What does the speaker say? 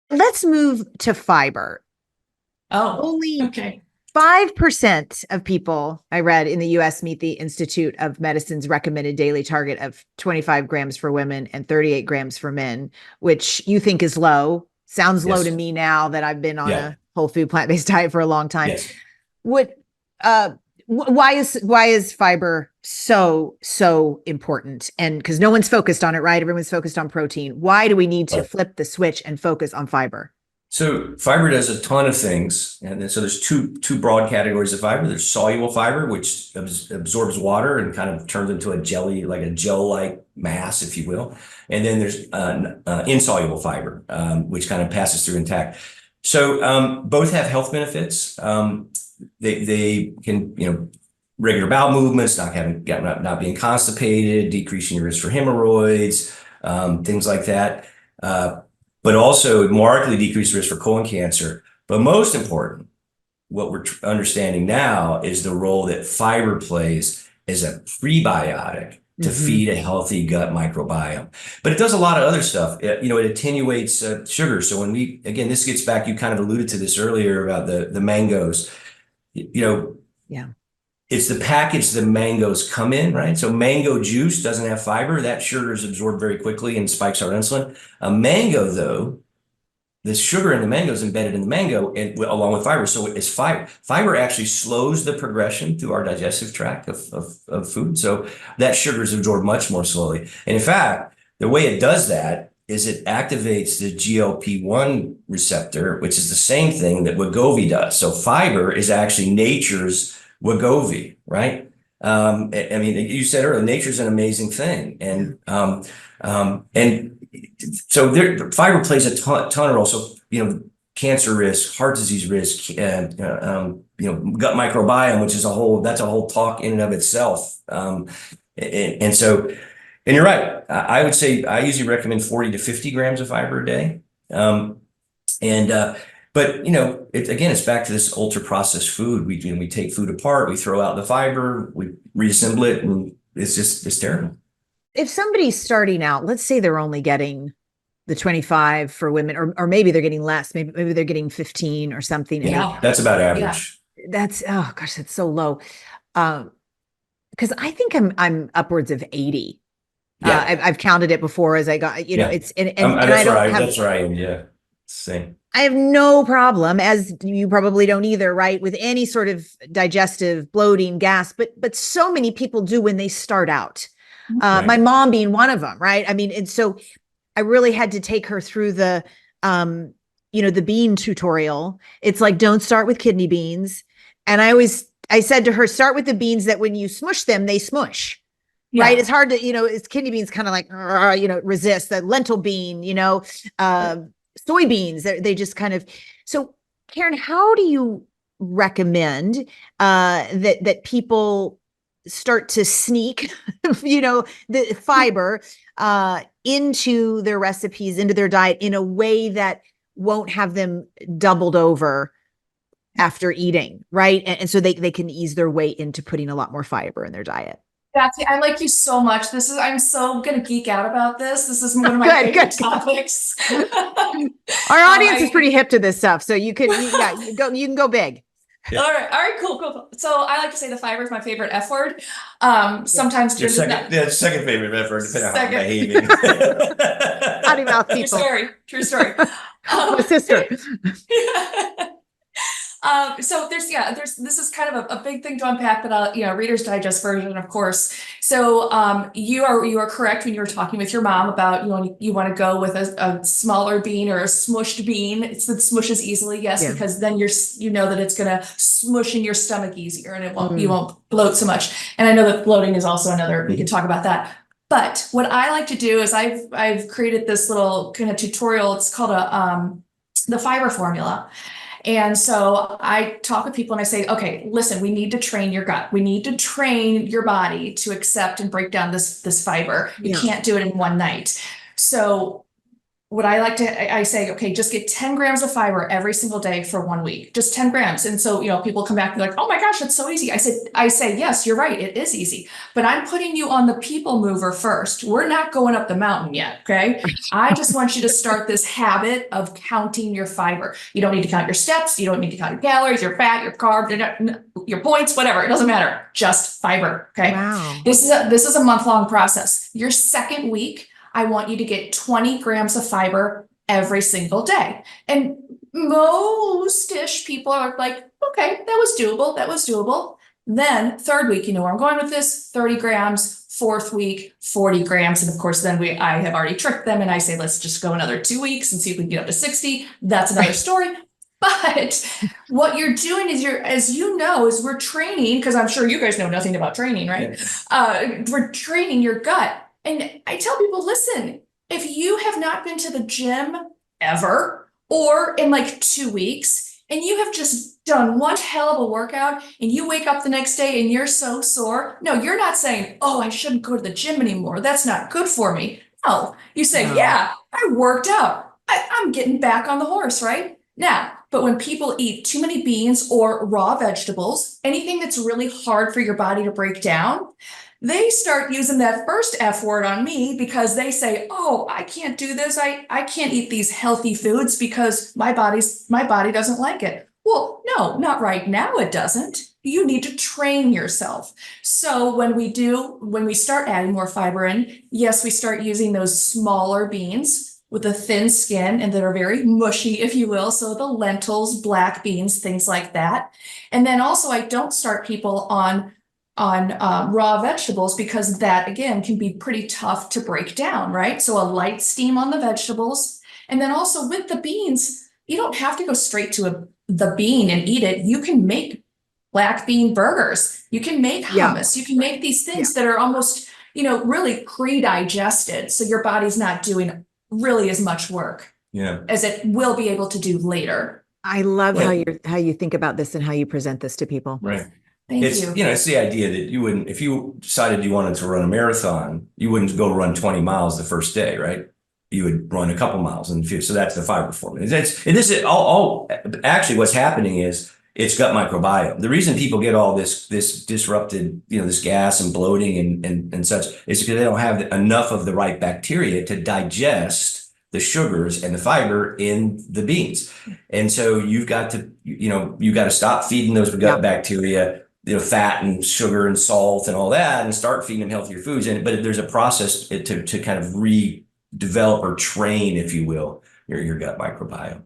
Let's move to fiber. Oh, Only okay. 5% of people I read in the US meet the Institute of Medicine's recommended daily target of 25 grams for women and 38 grams for men, which you think is low. Sounds low to Yes. me now that I've been on Yeah. a whole food plant-based diet for a long time. Yes. What uh why is fiber so important? And because no one's focused on it, right? Everyone's focused on protein. Why do we need to Right. flip the switch and focus on fiber? So fiber does a ton of things, and then, so there's two broad categories of fiber. There's soluble fiber, which absorbs water and kind of turns into a jelly, like a gel-like mass, if you will. And then there's insoluble fiber, which kind of passes through intact. So both have health benefits. They can, regular bowel movements, not being constipated, decreasing your risk for hemorrhoids, things like that. But also markedly decrease risk for colon cancer. But most important, what we're understanding now is the role that fiber plays as a prebiotic to feed a healthy gut microbiome. But it does a lot of other stuff. It attenuates sugar. So again, this gets back, you kind of alluded to this earlier about the mangoes. Yeah. It's the package the mangoes come in, right? So mango juice doesn't have fiber. That sugar is absorbed very quickly and spikes our insulin. A mango, though, the sugar in the mango is embedded in the mango and along with fiber. So it's fiber actually slows the progression through our digestive tract of food. So that sugar is absorbed much more slowly. And in fact, the way it does that is it activates the GLP-1 receptor, which is the same thing that Wegovy does. So fiber is actually nature's Wegovy, right? I mean, you said earlier, nature's an amazing thing, and so fiber plays a ton of role. So cancer risk, heart disease risk, gut microbiome, which is that's a whole talk in and of itself. And you're right. I would say I usually recommend 40 to 50 grams of fiber a day. But again, it's back to this ultra processed food. We take food apart, we throw out the fiber, we reassemble it, and it's terrible. If somebody's starting out, let's say they're only getting the 25 for women, or maybe they're getting less, maybe they're getting 15 or something. Yeah. That's about average. That's, oh gosh, that's so low. Because I think I'm upwards of 80. Yeah. I've counted it before as I got, it's and that's right. That's right. Yeah. Same. I have no problem, as you probably don't either, right, with any sort of digestive bloating, gas, but so many people do when they start out. Right. My mom being one of them, right? I mean, and so I really had to take her through the the bean tutorial. It's like, don't start with kidney beans. And I said to her, start with the beans that when you smush them, they smush. Yeah. Right. It's hard to, it's kidney beans kind of like, resist the lentil bean, soybeans. They just kind of, so Karen, how do you recommend that people start to sneak, the fiber into their recipes, into their diet in a way that won't have them doubled over after eating, right? And so they can ease their way into putting a lot more fiber in their diet. Betsy, I like you so much. I'm so gonna geek out about this. This is one of my favorite topics. Our audience is pretty hip to this stuff, so you can go big. Yeah. All right, cool. So I like to say the fiber is my favorite F word. Sometimes your second favorite F word, depending on how I'm behaving. Potty mouth people. True story. My sister. So this is kind of a big thing to unpack, but I'll, Reader's Digest version, of course. So you are correct when you were talking with your mom about you want to go with a smaller bean or a smushed bean. It smushes easily, yes, because then you know that it's gonna smush in your stomach easier and you won't bloat so much. And I know that bloating is also another, we can talk about that. But what I like to do is I've created this little kind of tutorial. It's called the fiber formula. And so I talk with people and I say, okay, listen, we need to train your gut. We need to train your body to accept and break down this fiber. You can't do it in one night. So what I like to, I say, okay, just get 10 grams of fiber every single day for 1 week, just 10 grams. And so, people come back and be like, oh my gosh, it's so easy. I say, yes, you're right. It is easy, but I'm putting you on the people mover first. We're not going up the mountain yet. Okay. I just want you to start this habit of counting your fiber. You don't need to count your steps. You don't need to count your calories, your fat, your carbs, your points, whatever. It doesn't matter. Just fiber. Okay. Wow. This is a month-long process. Your second week, I want you to get 20 grams of fiber every single day. And most-ish people are like, okay, that was doable. That was doable. Then third week, you know where I'm going with this, 30 grams, fourth week, 40 grams. And of course, then I have already tricked them and I say, let's just go another 2 weeks and see if we can get up to 60. That's another story. But what you're doing is as you know, is we're training, because I'm sure you guys know nothing about training, right? We're training your gut. And I tell people, listen, if you have not been to the gym ever, or in like 2 weeks, and you have just done one hell of a workout and you wake up the next day and you're so sore, no, you're not saying, oh, I shouldn't go to the gym anymore. That's not good for me. No, you say, No. yeah, I worked out. I'm getting back on the horse, right? Now, but when people eat too many beans or raw vegetables, anything that's really hard for your body to break down, they start using that first F word on me because they say, oh, I can't do this. I can't eat these healthy foods because my body doesn't like it. Well, no, not right now. It doesn't. You need to train yourself. So when we start adding more fiber in, yes, we start using those smaller beans with a thin skin and that are very mushy, if you will. So the lentils, black beans, things like that. And then also I don't start people on raw vegetables because that again can be pretty tough to break down, right? So a light steam on the vegetables. And then also with the beans, you don't have to go straight to the bean and eat it. You can make black bean burgers. You can make Yeah. hummus. You can make these things that are almost, really pre-digested. So your body's not doing really as much work as it will be able to do later. I love Yeah. how you think about this and how you present this to people. Right. Thank It's, you. it's the idea that you wouldn't, if you decided you wanted to run a marathon, you wouldn't go run 20 miles the first day, right? You would run a couple miles in the future. So that's the fiber formula. And this is all actually what's happening is it's gut microbiome. The reason people get all this disrupted, this gas and bloating and such is because they don't have enough of the right bacteria to digest the sugars and the fiber in the beans. And so you've got to stop feeding those gut bacteria, fat and sugar and salt and all that, and start feeding them healthier foods. But there's a process to kind of redevelop or train, if you will, your gut microbiome.